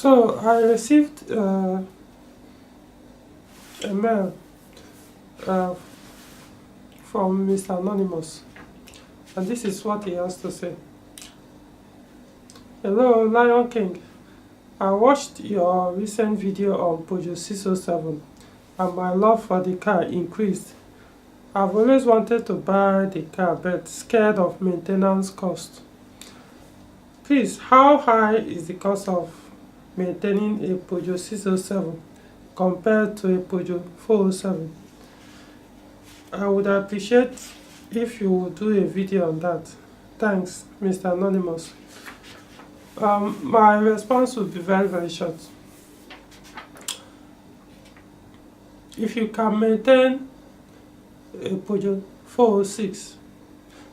So I received a mail uh, from Mr. Anonymous, and this is what he has to say. Hello, Lion King. I watched your recent video on Peugeot 607 and my love for the car increased. I've always wanted to buy the car but scared of maintenance cost. Please, how high is the cost of maintaining a Peugeot 607 compared to a Peugeot 407? I would appreciate if you would do a video on that. Thanks, Mr. Anonymous. My response would be very short. If you can maintain a Peugeot 406,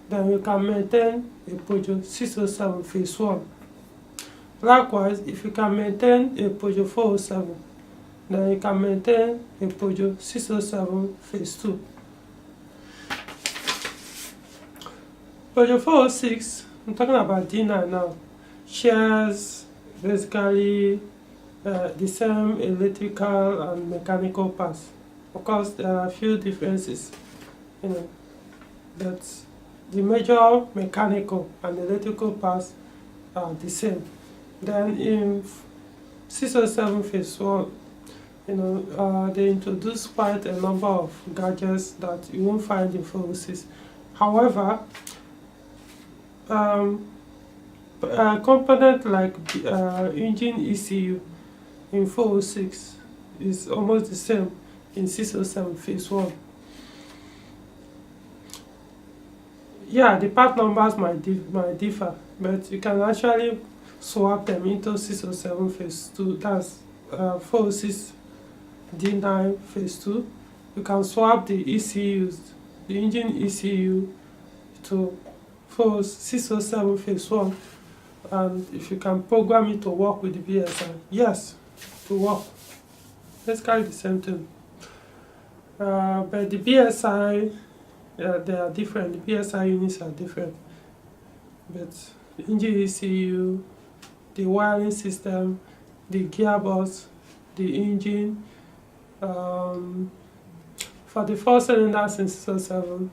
then you can maintain a Peugeot 607 phase 1. Likewise, if you can maintain a Peugeot 407, then you can maintain a Peugeot 607 phase 2. Peugeot 406, I'm talking about D9 now, shares basically the same electrical and mechanical parts. Of course, there are a few differences, but the major mechanical and electrical parts are the same. Then in 607 phase 1, they introduced quite a number of gadgets that you won't find in 406. However, a component like engine ECU in 406 is almost the same in 607 phase 1. Yeah, the part numbers might differ, but you can actually swap them into 607 phase 2. That's 406 D9 phase 2. You can swap the ECUs, the engine ECU, to 607 phase 1, and if you can program it to work with the BSI, yes, to work. Basically the same thing. But the BSI, they are different. The BSI units are different. But the engine ECU, the wiring system, the gearbox, the engine, for the 4 cylinders in 607,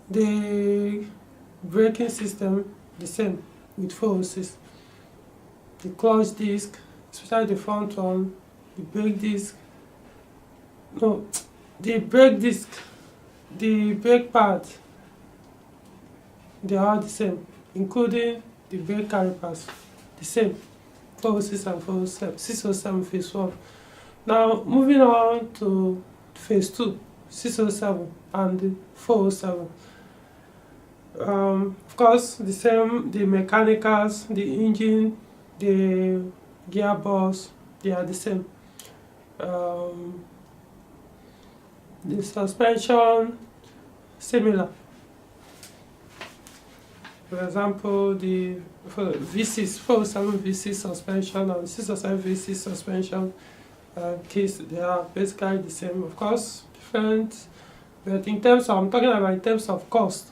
the braking system the same with 406. The clutch disc, especially the front one, the brake disc, the brake pad, they are the same, including the brake calipers, the same, 406 and 407, 607 phase 1. Now moving on to phase 2, 607 and the 407. Of course, the same, the mechanicals, the engine, the gearbox, they are the same. The suspension, similar. For example, the V6, 407 V6 suspension and 607 V6 suspension case, they are basically the same. Of course, different, but in terms of, I'm talking about in terms of cost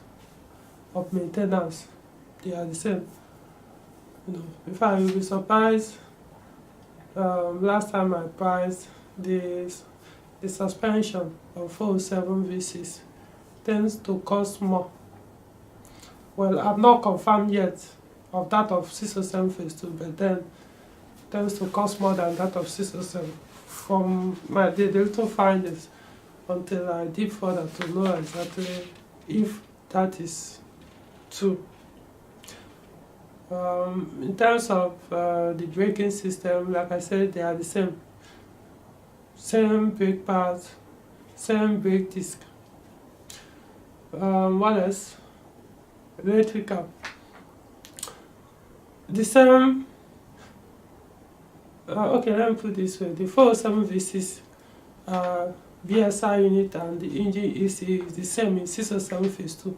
of maintenance, they are the same. In fact, you'll be surprised. Last time I priced the suspension of 407 V6 tends to cost more. Well, I've not confirmed yet of that of 607 phase 2, but then tends to cost more than that of 607 from my the little findings, until I dig further to know exactly if that is true. In terms of the braking system, like I said, they are the same. Same brake pads, same brake disc. What else? Electrical. The same. Okay, let me put it this way. The 407 V6 BSI unit and the engine ECU is the same in 607 phase 2.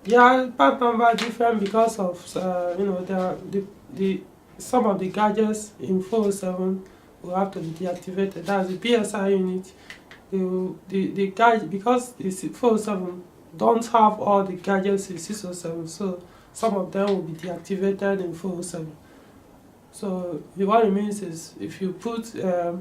Yeah, part number different because of there are some of the gadgets in 407 will have to be deactivated. That's the BSI unit. The gadget, because the 407 don't have all the gadgets in 607, so some of them will be deactivated in 407. So what it means is if you put a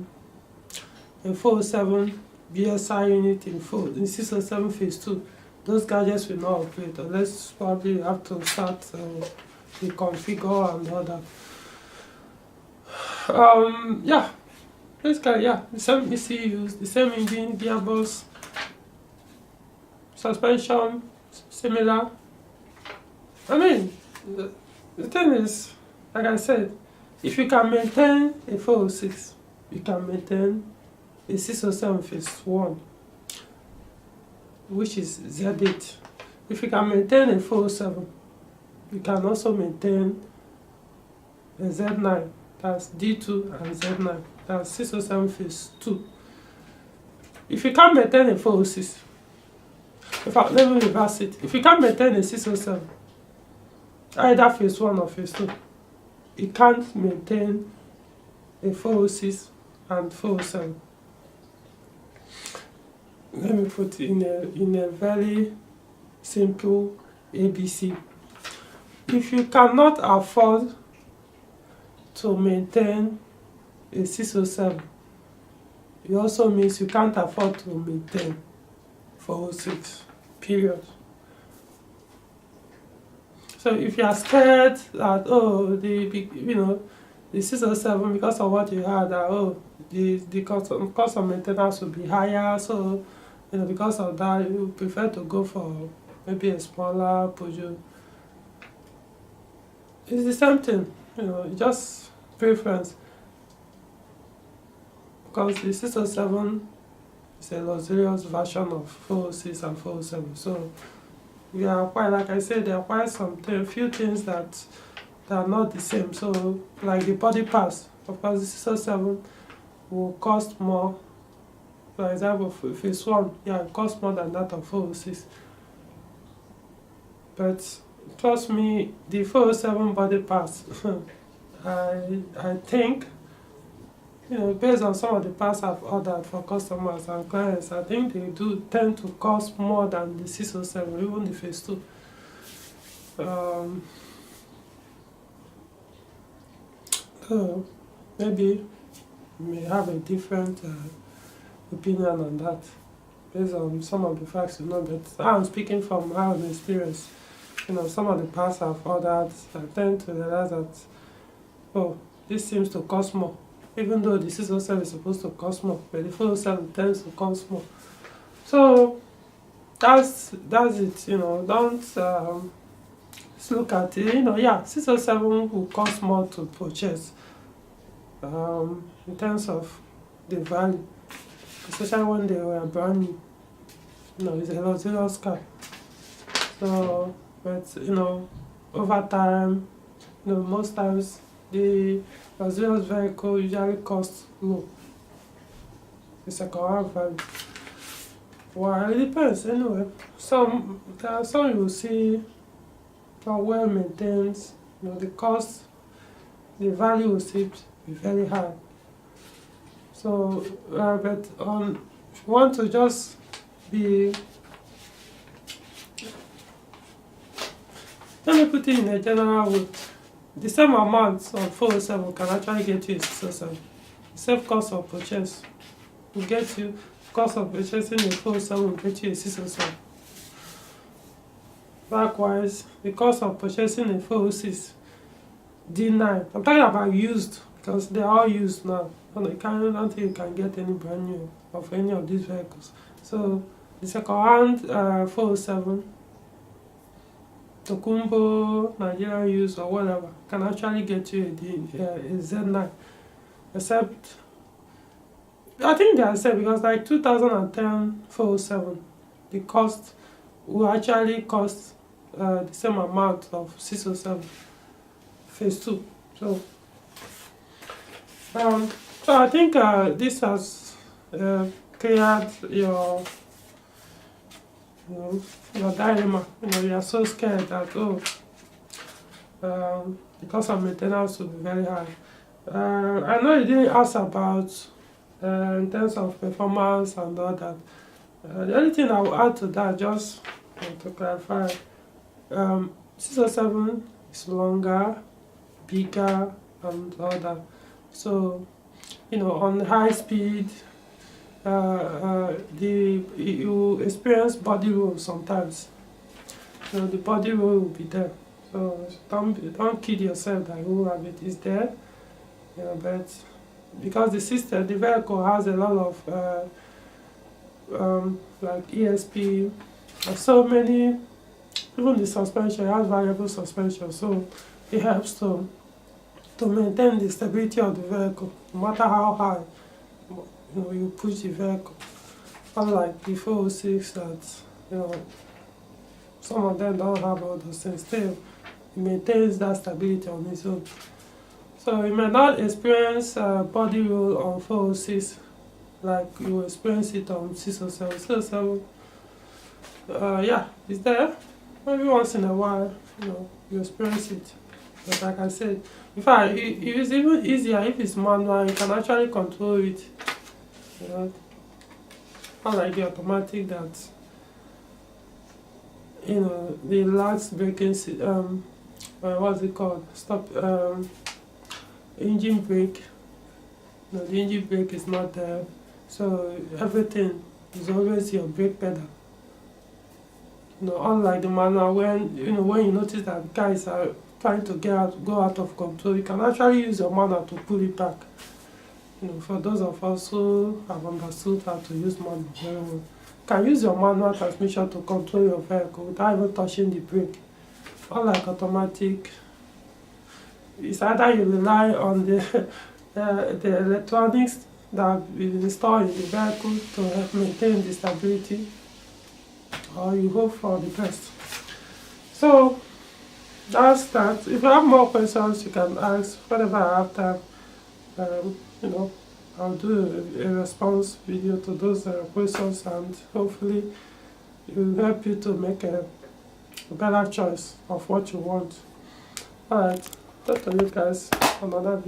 407 BSI unit in 607 phase 2, those gadgets will not operate unless probably you have to start the configure and all that. Yeah, basically, yeah, the same ECUs, the same engine, gearbox, suspension, similar. I mean, the thing is, like I said, if you can maintain a 406, you can maintain a 607 phase 1, which is Z8. If you can maintain a 407, you can also maintain a Z9, that's D2 and Z9, that's 607 phase 2. If you can't maintain a 406, in fact, let me reverse it. If you can't maintain a 607, either phase 1 or phase 2, you can't maintain a 406 and 407. Let me put it in a very simple ABC. If you cannot afford to maintain a 607, it also means you can't afford to maintain 406, period. So if you are scared that, oh, the 607, because of what you had, that, oh, the cost of maintenance will be higher, so because of that you prefer to go for maybe a smaller Peugeot. It's the same thing, just preference, because the 607 is a luxurious version of 406 and 407. So we are quite, like I said, there are quite few things that are not the same. So like the body parts, of course, the 607 will cost more. For example, phase 1, yeah, it costs more than that of 406. But trust me, the 407 body parts, I think, based on some of the parts I've ordered for customers and clients, I think they do tend to cost more than the 607, even the phase 2. Maybe you may have a different opinion on that, based on some of the facts, but I'm speaking from my own experience. Some of the parts I've ordered, I tend to realize that, oh, this seems to cost more, even though the 607 is supposed to cost more, but the 407 tends to cost more. So that's it. Don't look at it. Yeah, 607 will cost more to purchase in terms of the value, especially when they were brand new. It's a luxurious car. So, but over time, most times the luxurious vehicle usually costs low. The second-hand value. Well, it depends anyway. There are some you will see are well maintained. The cost, the value will still be very high. So, but if you want to just be, let me put it in a general way. The same amount of 407 can actually get you a 607. The same cost of purchase will get you, cost of purchasing a 407 will get you a 607. Likewise, the cost of purchasing a 406 D9, I'm talking about used, because they are all used now. I don't think you can get any brand new of any of these vehicles. So the second-hand 407, Tokumbo, Nigerian used or whatever, can actually get you a Z9. Except, I think they are said, because like 2010 407, the cost will actually cost the same amount of 607 phase 2. So I think this has cleared your dilemma. You are so scared that the cost of maintenance will be very high. I know you didn't ask about in terms of performance and all that. The only thing I will add to that, just to clarify, 607 is longer, bigger, and all that. So, on high speed, you experience body roll sometimes. The body roll will be there. So don't kid yourself that you have it. It's there, but because the vehicle has a lot of like ESP, and so many. Even the suspension has variable suspension, so it helps to maintain the stability of the vehicle, no matter how high you push the vehicle. Unlike the 406 that some of them don't have all those things. Still, it maintains that stability on its own. So you may not experience body roll on 406 like you experience it on 607. 607, yeah, it's there. Maybe once in a while, you experience it. But like I said, in fact, it's even easier if it's manual. You can actually control it. Unlike the automatic that, the last braking, what's it called? Engine brake. The engine brake is not there, so everything is always your brake pedal. Unlike the manual, when you notice that the car is trying to go out of control, you can actually use your manual to pull it back. For those of us who have understood how to use manual very well, you can use your manual transmission to control your vehicle without even touching the brake. Unlike automatic, it's either you rely on the electronics that is installed in the vehicle to help maintain the stability, or you hope for the best. So that's that. If you have more questions, you can ask whenever I have time. I'll do a response video to those questions, and hopefully it will help you to make a better choice of what you want. Alright, talk to you guys on another video.